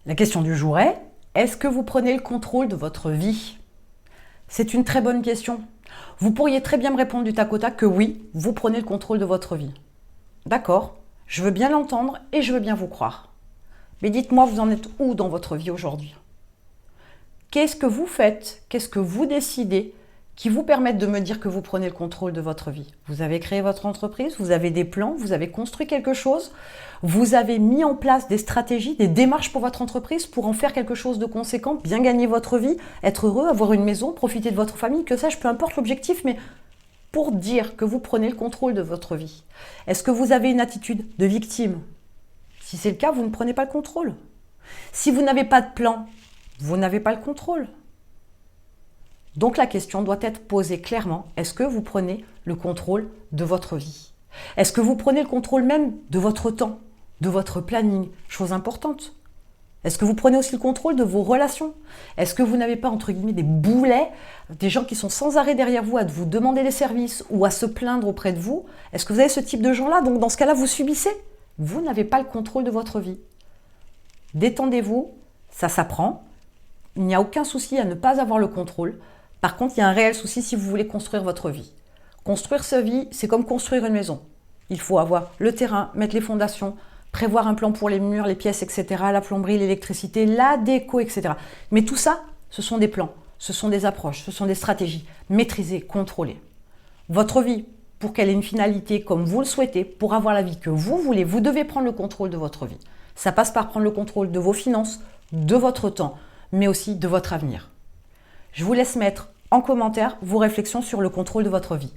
La question du jour est-ce que vous prenez le contrôle de votre vie? C'est une très bonne question. Vous pourriez très bien me répondre du tac au tac que oui, vous prenez le contrôle de votre vie. D'accord, je veux bien l'entendre et je veux bien vous croire. Mais dites-moi, vous en êtes où dans votre vie aujourd'hui? Qu'est-ce que vous faites? Qu'est-ce que vous décidez qui vous permettent de me dire que vous prenez le contrôle de votre vie? Vous avez créé votre entreprise, vous avez des plans, vous avez construit quelque chose, vous avez mis en place des stratégies, des démarches pour votre entreprise pour en faire quelque chose de conséquent, bien gagner votre vie, être heureux, avoir une maison, profiter de votre famille, que sais-je, peu importe l'objectif, mais pour dire que vous prenez le contrôle de votre vie. Est-ce que vous avez une attitude de victime? Si c'est le cas, vous ne prenez pas le contrôle. Si vous n'avez pas de plan, vous n'avez pas le contrôle. Donc la question doit être posée clairement. Est-ce que vous prenez le contrôle de votre vie? Est-ce que vous prenez le contrôle même de votre temps, de votre planning? Chose importante. Est-ce que vous prenez aussi le contrôle de vos relations? Est-ce que vous n'avez pas, entre guillemets, des boulets, des gens qui sont sans arrêt derrière vous à vous demander des services ou à se plaindre auprès de vous? Est-ce que vous avez ce type de gens-là? Donc dans ce cas-là, vous subissez. Vous n'avez pas le contrôle de votre vie. Détendez-vous, ça s'apprend. Il n'y a aucun souci à ne pas avoir le contrôle. Par contre, il y a un réel souci si vous voulez construire votre vie. Construire sa vie, c'est comme construire une maison. Il faut avoir le terrain, mettre les fondations, prévoir un plan pour les murs, les pièces, etc., la plomberie, l'électricité, la déco, etc. Mais tout ça, ce sont des plans, ce sont des approches, ce sont des stratégies. Maîtriser, contrôler. Votre vie, pour qu'elle ait une finalité comme vous le souhaitez, pour avoir la vie que vous voulez, vous devez prendre le contrôle de votre vie. Ça passe par prendre le contrôle de vos finances, de votre temps, mais aussi de votre avenir. Je vous laisse mettre en commentaire vos réflexions sur le contrôle de votre vie.